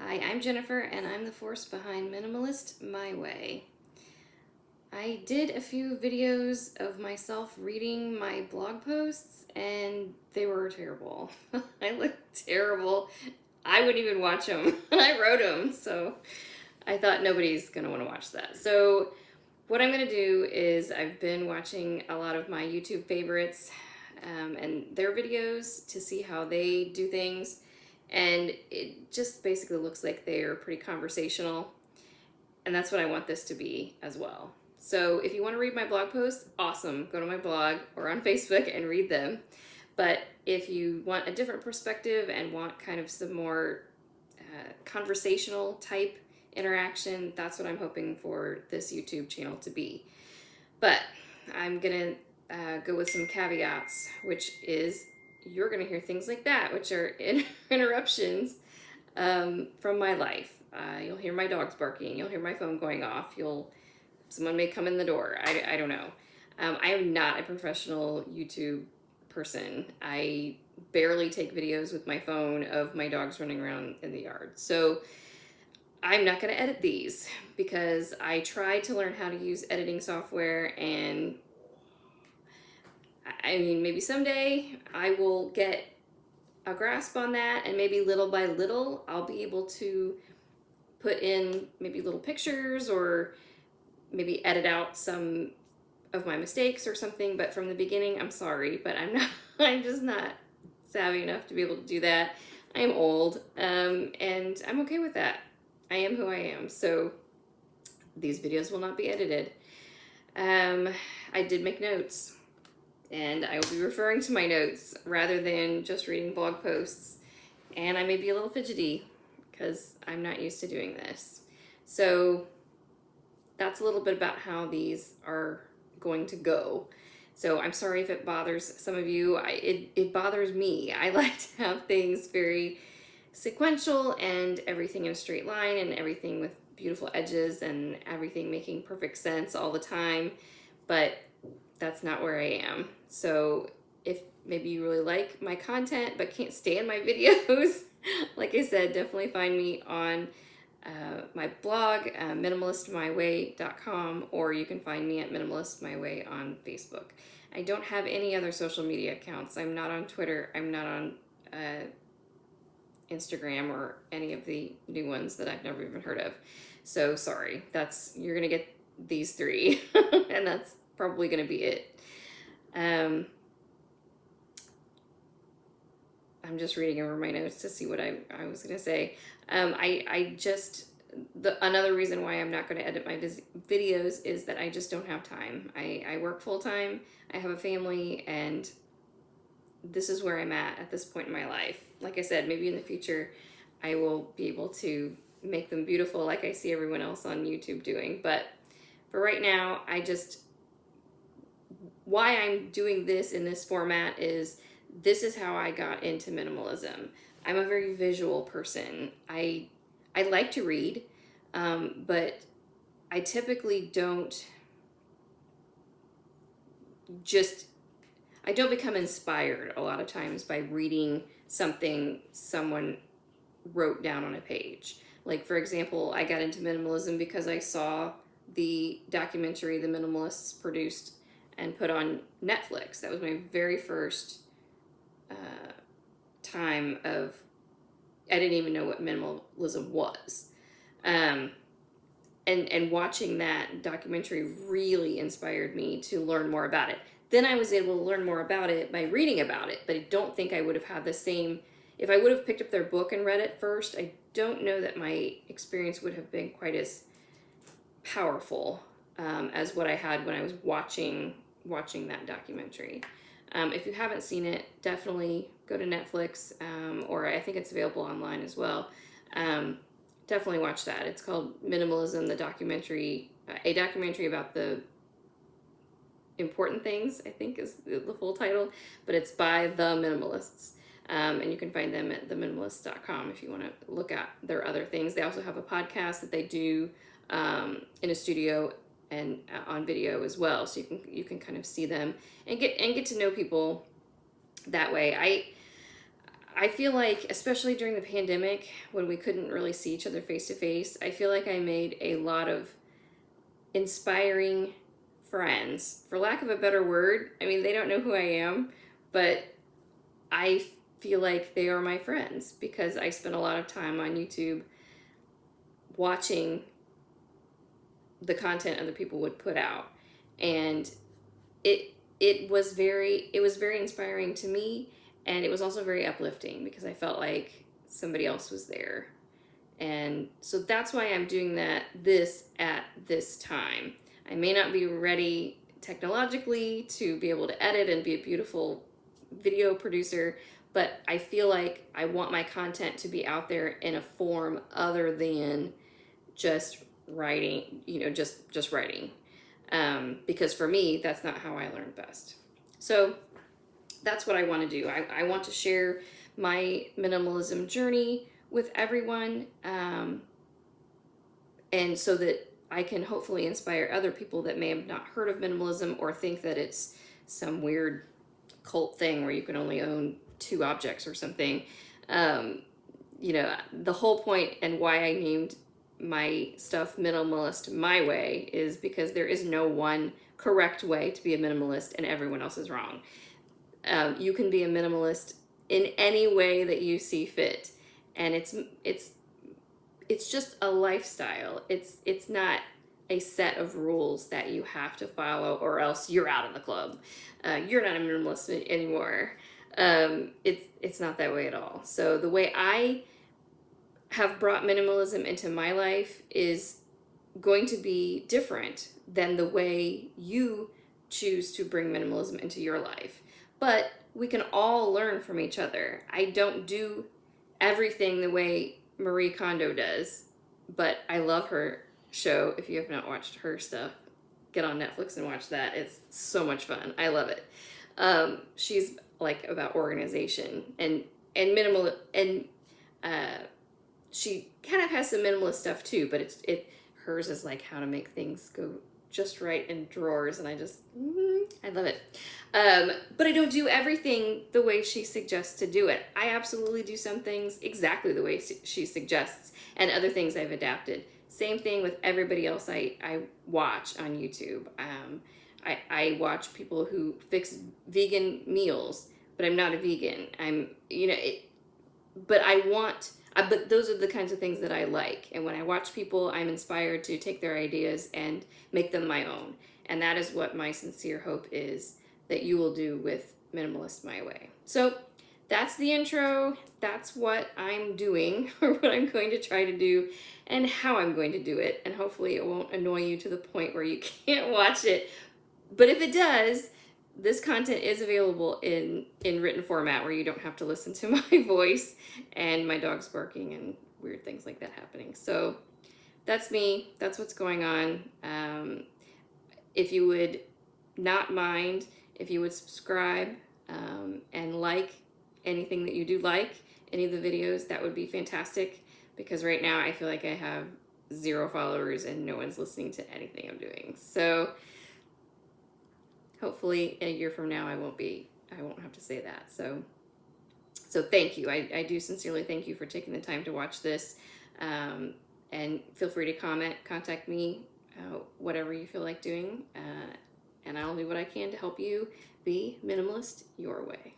Hi, I'm Jennifer, and I'm the force behind Minimalist My Way. I did a few videos of myself reading my blog posts, and they were terrible. I looked terrible. I wouldn't even watch them. I wrote them, so I thought nobody's going to want to watch that. So what I'm going to do is I've been watching a lot of my YouTube favorites and their videos to see how they do things. And it just basically looks like they're pretty conversational. And that's what I want this to be as well. So if you want to read my blog posts, awesome. Go to my blog or on Facebook and read them. But if you want a different perspective and want kind of some more conversational type interaction, that's what I'm hoping for this YouTube channel to be. But I'm going to go with some caveats, which is you're going to hear things like that, which are interruptions from my life. You'll hear my dogs barking. You'll hear my phone going off. Someone may come in the door. I don't know. I am not a professional YouTube person. I barely take videos with my phone of my dogs running around in the yard. So I'm not going to edit these because I tried to learn how to use editing software, and I mean, maybe someday I will get a grasp on that, and maybe little by little I'll be able to put in maybe little pictures or maybe edit out some of my mistakes or something. But from the beginning, I'm sorry, but I'm just not savvy enough to be able to do that. I'm old, and I'm okay with that. I am who I am, so these videos will not be edited. I did make notes, and I will be referring to my notes rather than just reading blog posts. And I may be a little fidgety because I'm not used to doing this. So that's a little bit about how these are going to go. So I'm sorry if it bothers some of you. It bothers me. I like to have things very sequential and everything in a straight line and everything with beautiful edges and everything making perfect sense all the time. But that's not where I am. So if maybe you really like my content but can't stand my videos, like I said, definitely find me on my blog, MinimalistMyWay.com, or you can find me at MinimalistMyWay on Facebook. I don't have any other social media accounts. I'm not on Twitter. I'm not on Instagram or any of the new ones that I've never even heard of. So sorry, you're gonna get these three, and that's probably gonna be it. I'm just reading over my notes to see what I was gonna say. Another reason why I'm not going to edit my videos is that I just don't have time. I work full time, I have a family, and this is where I'm at this point in my life. Like I said, maybe in the future I will be able to make them beautiful like I see everyone else on YouTube doing. But for right now, why I'm doing this in this format is this is how I got into minimalism. I'm a very visual person. I like to read, but I typically I don't become inspired a lot of times by reading something someone wrote down on a page. Like, for example, I got into minimalism because I saw the documentary the Minimalists produced and put on Netflix. That was my very first time of, I didn't even know what minimalism was. And watching that documentary really inspired me to learn more about it. Then I was able to learn more about it by reading about it, but I don't think I would have had the same, if I would have picked up their book and read it first, I don't know that my experience would have been quite as powerful as what I had when I was watching that documentary. If you haven't seen it, definitely go to Netflix, or I think it's available online as well. Definitely watch that. It's called Minimalism, the documentary, a documentary about the important things, I think is the full title, but it's by the Minimalists. And you can find them at theminimalists.com if you want to look at their other things. They also have a podcast that they do in a studio and on video as well, so you can kind of see them and get to know people that way. I feel like, especially during the pandemic, when we couldn't really see each other face to face, I feel like I made a lot of inspiring friends. For lack of a better word, I mean, they don't know who I am, but I feel like they are my friends because I spent a lot of time on YouTube watching the content other people would put out. And it was very inspiring to me, and it was also very uplifting because I felt like somebody else was there. And so that's why I'm doing this at this time. I may not be ready technologically to be able to edit and be a beautiful video producer, but I feel like I want my content to be out there in a form other than just writing, just writing. Because for me, that's not how I learn best. So that's what I want to do. I want to share my minimalism journey with everyone, and so that I can hopefully inspire other people that may have not heard of minimalism or think that it's some weird cult thing where you can only own 2 objects or something. The whole point and why I named my stuff Minimalist My Way is because there is no one correct way to be a minimalist and everyone else is wrong. You can be a minimalist in any way that you see fit, and it's just a lifestyle. It's not a set of rules that you have to follow or else you're out of the club. You're not a minimalist anymore. It's not that way at all. So the way I have brought minimalism into my life is going to be different than the way you choose to bring minimalism into your life. But we can all learn from each other. I don't do everything the way Marie Kondo does, but I love her show. If you have not watched her stuff, get on Netflix and watch that. It's so much fun. I love it. She's like about organization and minimal, and she kind of has some minimalist stuff too, but hers is like how to make things go just right in drawers, and I love it. But I don't do everything the way she suggests to do it. I absolutely do some things exactly the way she suggests, and other things I've adapted. Same thing with everybody else I watch on YouTube. I watch people who fix vegan meals, but I'm not a vegan. But those are the kinds of things that I like. And when I watch people, I'm inspired to take their ideas and make them my own. And that is what my sincere hope is that you will do with Minimalist My Way. So that's the intro. That's what I'm doing, or what I'm going to try to do, and how I'm going to do it. And hopefully it won't annoy you to the point where you can't watch it. But if it does, this content is available in written format where you don't have to listen to my voice and my dog's barking and weird things like that happening. So that's me. That's what's going on. If you would not mind, if you would subscribe and like anything that you do like, any of the videos, that would be fantastic, because right now I feel like I have 0 followers and no one's listening to anything I'm doing. So hopefully a year from now I won't have to say that. So thank you. I do sincerely thank you for taking the time to watch this. And feel free to contact me, whatever you feel like doing. And I'll do what I can to help you be minimalist your way.